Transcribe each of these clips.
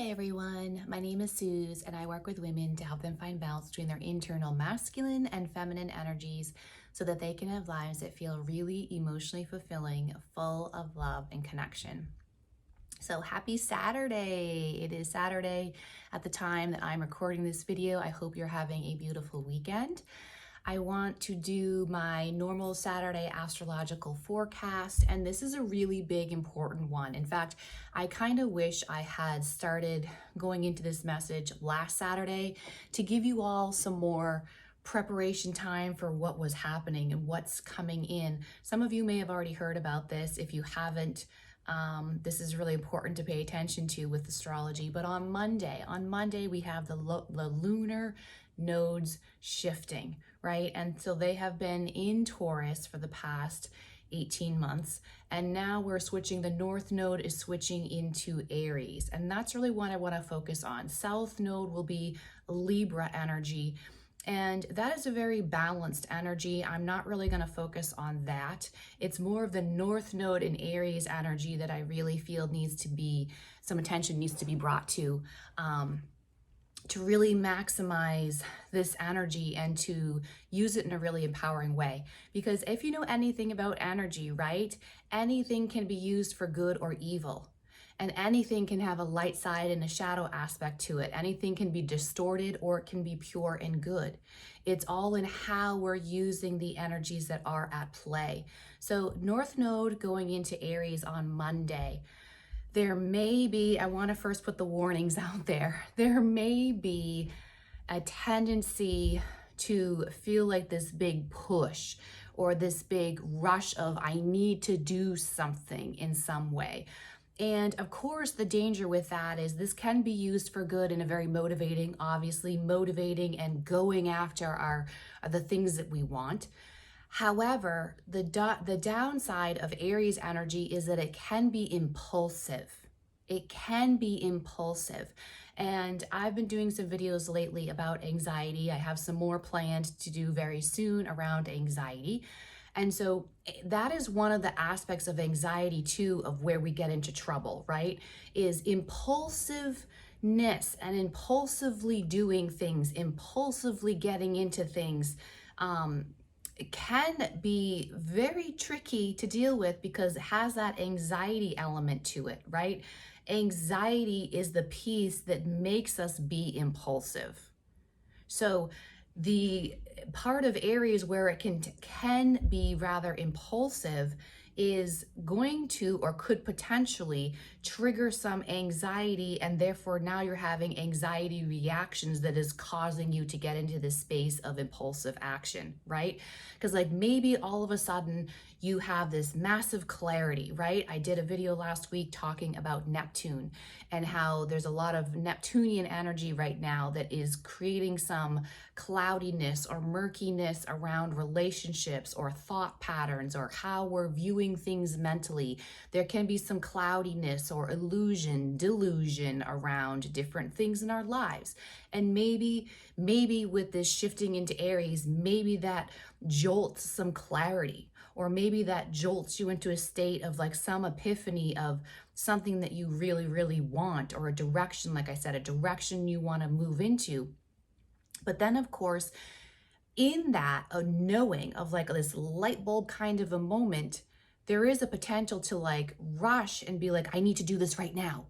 Hi everyone, my name is Suze and I work with women to help them find balance between their internal masculine and feminine energies so that they can have lives that feel really emotionally fulfilling, full of love and connection. So happy Saturday! It is Saturday at the time that I'm recording this video. I hope you're having a beautiful weekend. I want to do my normal Saturday astrological forecast, and this is a really big, important one. In fact, I kind of wish I had started going into this message last Saturday to give you all some more preparation time for what was happening and what's coming in. Some of you may have already heard about this. If you haven't, this is really important to pay attention to with astrology. But on Monday we have the lunar nodes shifting, right? And so they have been in Taurus for the past 18 months. And now we're switching, the North node is switching into Aries. And that's really what I want to focus on. South node will be Libra energy. And that is a very balanced energy. I'm not really going to focus on that. It's more of the North node in Aries energy that I really feel needs to be, some attention needs to be brought to really maximize this energy and to use it in a really empowering way. Because if you know anything about energy, right, anything can be used for good or evil. And anything can have a light side and a shadow aspect to it. Anything can be distorted or it can be pure and good. It's all in how we're using the energies that are at play. So North Node going into Aries on Monday. There may be, I want to first put the warnings out there. There may be a tendency to feel like this big push or this big rush of I need to do something in some way. And of course, the danger with that is this can be used for good in a very motivating, obviously motivating and going after the things that we want. However, the downside of Aries energy is that it can be impulsive. It can be impulsive. And I've been doing some videos lately about anxiety. I have some more planned to do very soon around anxiety. And so that is one of the aspects of anxiety too, of where we get into trouble, right? Is impulsiveness and impulsively doing things, impulsively getting into things, can be very tricky to deal with because it has that anxiety element to it, right? Anxiety is the piece that makes us be impulsive. So the part of Aries where it can be rather impulsive is going to or could potentially trigger some anxiety, and therefore now you're having anxiety reactions that is causing you to get into this space of impulsive action, right? Because like maybe all of a sudden you have this massive clarity, right? I did a video last week talking about Neptune and how there's a lot of Neptunian energy right now that is creating some cloudiness or murkiness around relationships or thought patterns or how we're viewing things mentally. There can be some cloudiness or delusion around different things in our lives. And maybe with this shifting into Aries, maybe that jolts some clarity, or maybe that jolts you into a state of like some epiphany of something that you really, really want, or a direction, like I said, a direction you want to move into. But then of course, in that, a knowing of like this light bulb kind of a moment, there is a potential to like rush and be like, I need to do this right now,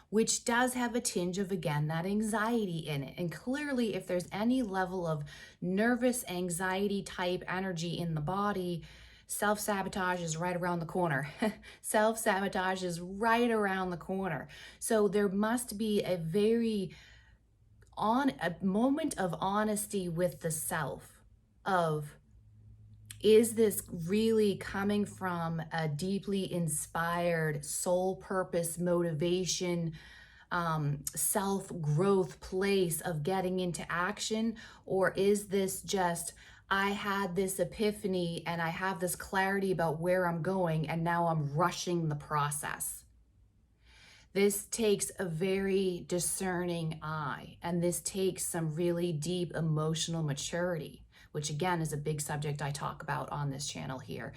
which does have a tinge of, again, that anxiety in it. And clearly, if there's any level of nervous anxiety type energy in the body, self-sabotage is right around the corner. Self-sabotage is right around the corner. So there must be a moment of honesty with the self of, is this really coming from a deeply inspired soul purpose, motivation, self-growth place of getting into action? Or is this just, I had this epiphany and I have this clarity about where I'm going and now I'm rushing the process? This takes a very discerning eye, and this takes some really deep emotional maturity, which again is a big subject I talk about on this channel here.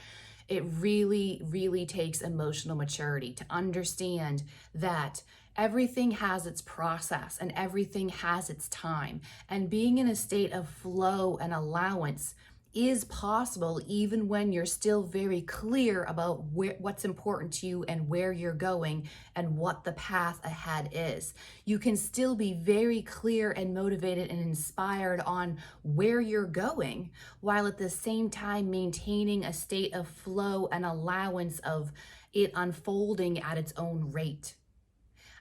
It really, really takes emotional maturity to understand that Everything has its process and everything has its time. And being in a state of flow and allowance is possible even when you're still very clear about what's important to you and where you're going and what the path ahead is. You can still be very clear and motivated and inspired on where you're going, while at the same time maintaining a state of flow and allowance of it unfolding at its own rate.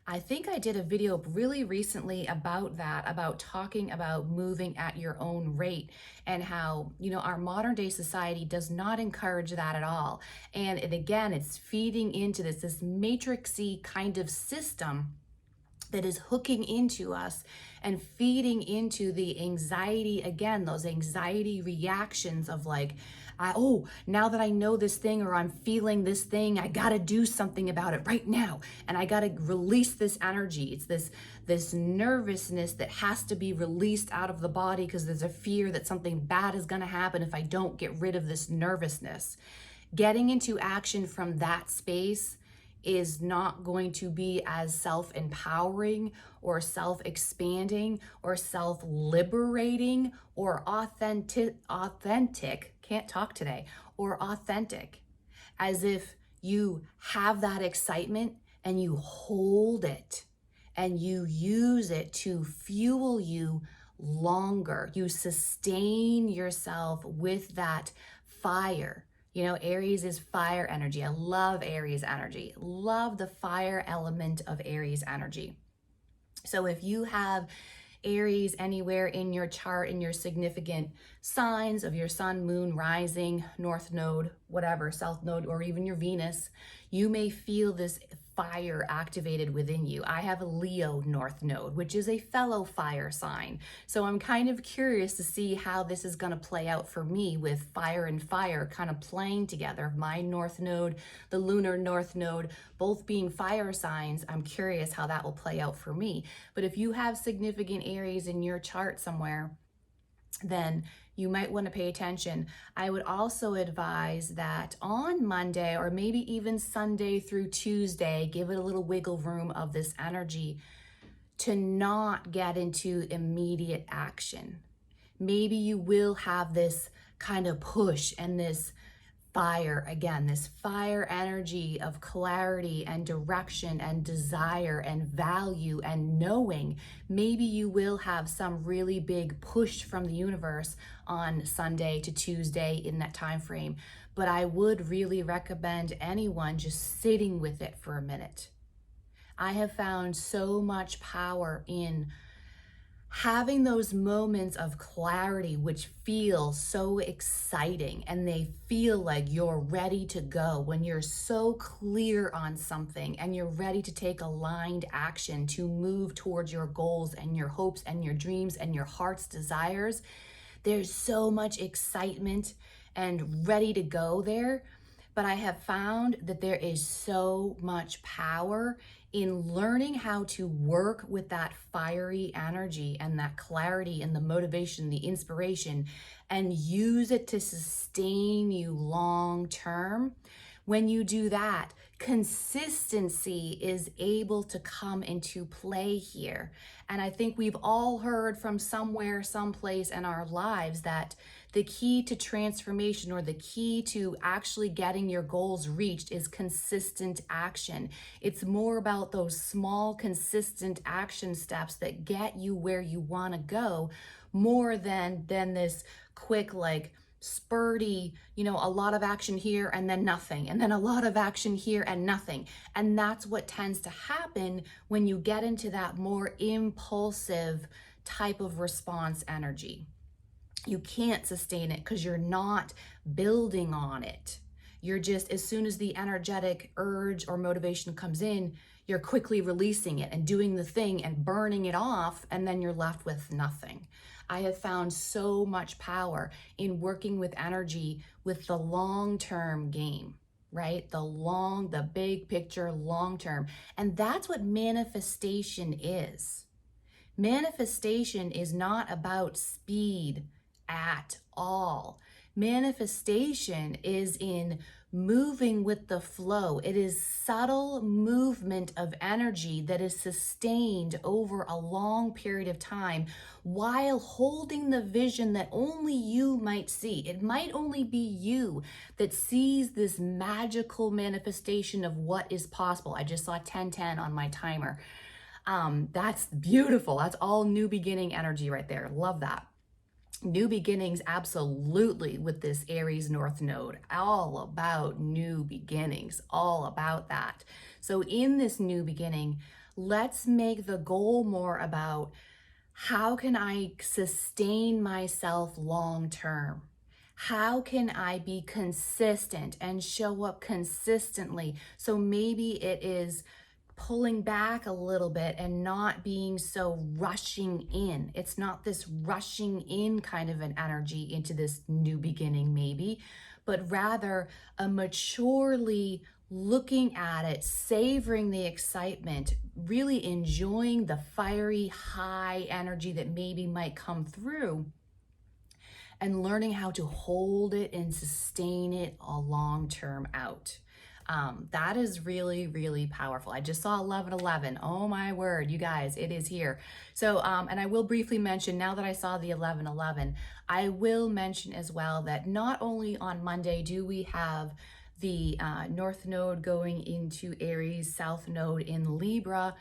I think I did a video really recently about that, about talking about moving at your own rate and how, our modern day society does not encourage that at all. And again, it's feeding into this matrixy kind of system that is hooking into us and feeding into the anxiety, again, those anxiety reactions of like, now that I know this thing or I'm feeling this thing, I gotta do something about it right now. And I gotta release this energy. It's this nervousness that has to be released out of the body because there's a fear that something bad is gonna happen if I don't get rid of this nervousness. Getting into action from that space is not going to be as self-empowering or self-expanding or self-liberating or authentic, can't talk today, or authentic, as if you have that excitement and you hold it and you use it to fuel you longer. You sustain yourself with that fire. Aries is fire energy. I love Aries energy. Love the fire element of Aries energy. So if you have Aries anywhere in your chart, in your significant signs of your sun, moon, rising, north node, whatever, south node, or even your Venus, you may feel this fire activated within you. I have a Leo north node, which is a fellow fire sign. So I'm kind of curious to see how this is going to play out for me with fire and fire kind of playing together. My north node, the lunar north node, both being fire signs. I'm curious how that will play out for me. But if you have significant Aries in your chart somewhere, then you might want to pay attention. I would also advise that on Monday or maybe even Sunday through Tuesday, give it a little wiggle room of this energy to not get into immediate action. Maybe you will have this kind of push and this fire, again, this fire energy of clarity and direction and desire and value and knowing. Maybe you will have some really big push from the universe on Sunday to Tuesday in that time frame. But I would really recommend anyone just sitting with it for a minute. I have found so much power in having those moments of clarity, which feel so exciting and they feel like you're ready to go when you're so clear on something and you're ready to take aligned action to move towards your goals and your hopes and your dreams and your heart's desires. There's so much excitement and ready to go there. But I have found that there is so much power in learning how to work with that fiery energy and that clarity and the motivation, the inspiration, and use it to sustain you long term. When you do that, consistency is able to come into play here. And I think we've all heard from somewhere, someplace in our lives that the key to transformation or the key to actually getting your goals reached is consistent action. It's more about those small, consistent action steps that get you where you want to go more than this quick, like, spurty, a lot of action here and then nothing, and then a lot of action here and nothing. And that's what tends to happen when you get into that more impulsive type of response energy. You can't sustain it because you're not building on it. You're just, as soon as the energetic urge or motivation comes in, you're quickly releasing it and doing the thing and burning it off, and then you're left with nothing. I have found so much power in working with energy with the long-term game, right? The big picture, long-term. And that's what manifestation is. Manifestation is not about speed at all. Manifestation is in moving with the flow. It is subtle movement of energy that is sustained over a long period of time while holding the vision that only you might see. It might only be you that sees this magical manifestation of what is possible. I just saw 1010 on my timer. That's beautiful. That's all new beginning energy right there. Love that. New beginnings, absolutely, with this Aries North Node. All about new beginnings, all about that. So in this new beginning, let's make the goal more about how can I sustain myself long term? How can I be consistent and show up consistently? So maybe it is pulling back a little bit and not being so rushing in. It's not this rushing in kind of an energy into this new beginning, maybe, but rather a maturely looking at it, savoring the excitement, really enjoying the fiery high energy that maybe might come through, and learning how to hold it and sustain it a long term out. That is really, really powerful. I just saw 1111. Oh my word, you guys, it is here. So, and I will briefly mention, now that I saw the 1111, I will mention as well that not only on Monday do we have the North Node going into Aries, South Node in Libra,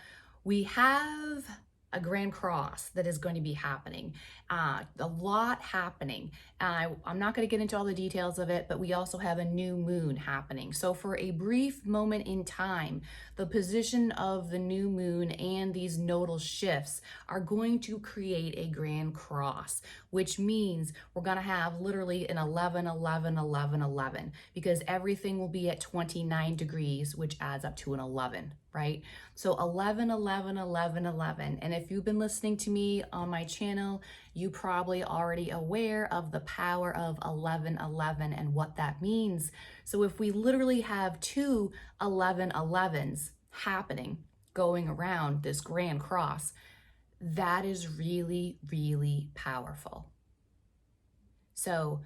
we have a grand cross that is going to be happening. A lot happening. I'm not going to get into all the details of it, but we also have a new moon happening. So for a brief moment in time, the position of the new moon and these nodal shifts are going to create a grand cross, which means we're going to have literally an 11, 11, 11, 11, because everything will be at 29 degrees, which adds up to an 11, right? So 11, 11, 11, 11. And if you've been listening to me on my channel, you probably already aware of the power of 11, 11 and what that means. So if we literally have two 11, 11s happening, going around this grand cross, that is really, really powerful. So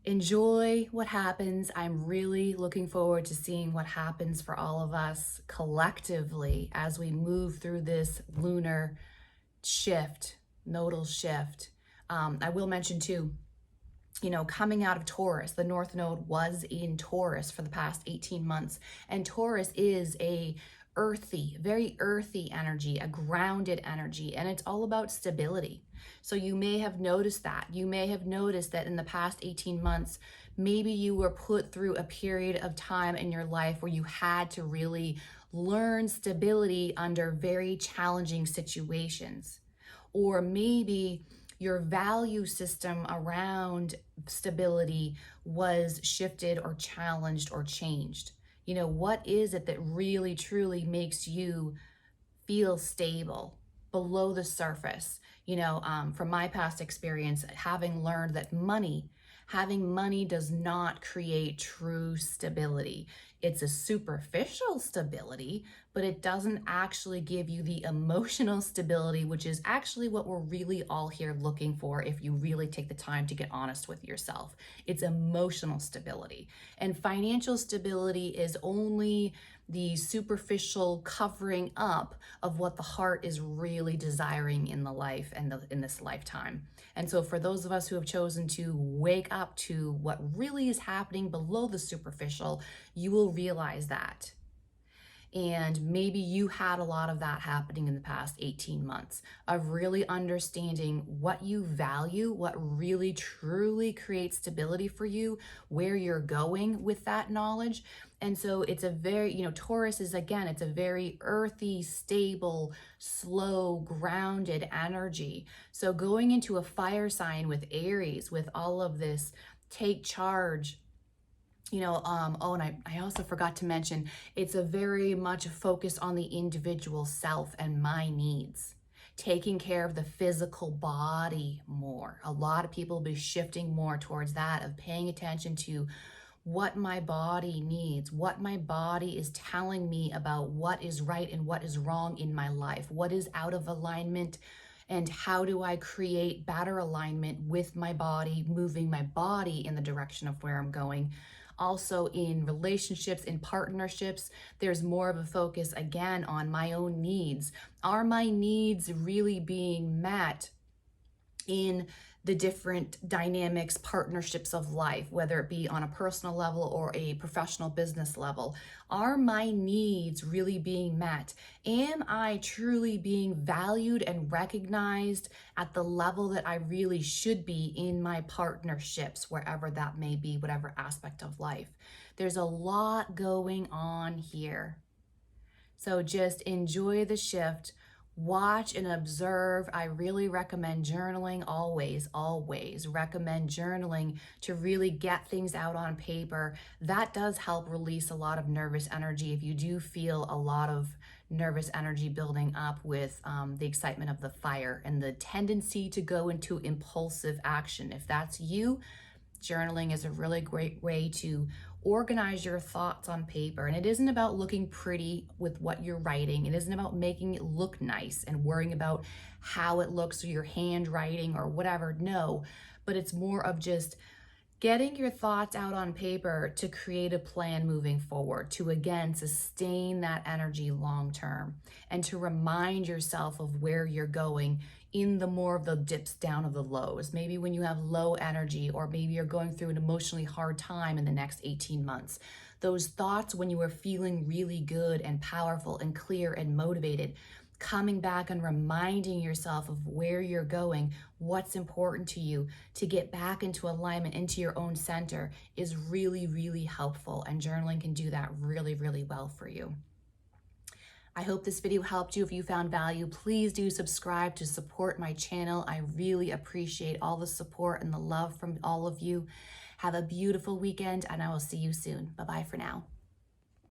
enjoy what happens. I'm really looking forward to seeing what happens for all of us collectively as we move through this lunar shift, nodal shift. I will mention too, coming out of Taurus, the North Node was in Taurus for the past 18 months. And Taurus is a earthy, very earthy energy, a grounded energy, and it's all about stability. So you may have noticed that. You may have noticed that in the past 18 months, maybe you were put through a period of time in your life where you had to really learn stability under very challenging situations. Or maybe your value system around stability was shifted or challenged or changed. What is it that really truly makes you feel stable below the surface? From my past experience, having learned that having money does not create true stability. It's a superficial stability, but it doesn't actually give you the emotional stability, which is actually what we're really all here looking for if you really take the time to get honest with yourself. It's emotional stability. And financial stability is only the superficial covering up of what the heart is really desiring in the life and in this lifetime. And so for those of us who have chosen to wake up to what really is happening below the superficial, you will realize that. And maybe you had a lot of that happening in the past 18 months of really understanding what you value, what really truly creates stability for you, where you're going with that knowledge. And so it's a very, Taurus is, again, it's a very earthy, stable, slow, grounded energy. So going into a fire sign with Aries, with all of this take charge, and I also forgot to mention, it's a very much a focus on the individual self and my needs, taking care of the physical body more. A lot of people will be shifting more towards that, of paying attention to what my body needs, what my body is telling me about what is right and what is wrong in my life, what is out of alignment, and how do I create better alignment with my body, moving my body in the direction of where I'm going. Also in relationships, in partnerships, there's more of a focus again on my own needs. Are my needs really being met in the different dynamics, partnerships of life, whether it be on a personal level or a professional business level? Are my needs really being met? Am I truly being valued and recognized at the level that I really should be in my partnerships, wherever that may be, whatever aspect of life? There's a lot going on here. So just enjoy the shift, watch and observe. I really recommend journaling, always recommend journaling to really get things out on paper. That does help release a lot of nervous energy if you do feel a lot of nervous energy building up with the excitement of the fire and the tendency to go into impulsive action. If that's you, journaling is a really great way to organize your thoughts on paper. And it isn't about looking pretty with what you're writing. It isn't about making it look nice and worrying about how it looks or your handwriting or whatever. No, but it's more of just getting your thoughts out on paper to create a plan moving forward, to again sustain that energy long term, and to remind yourself of where you're going in the more of the dips down of the lows. Maybe when you have low energy, or maybe you're going through an emotionally hard time in the next 18 months. Those thoughts when you are feeling really good and powerful and clear and motivated, coming back and reminding yourself of where you're going, what's important to you, to get back into alignment, into your own center, is really, really helpful. And journaling can do that really, really well for you. I hope this video helped you. If you found value, please do subscribe to support my channel. I really appreciate all the support and the love from all of you. Have a beautiful weekend, and I will see you soon. Bye-bye for now.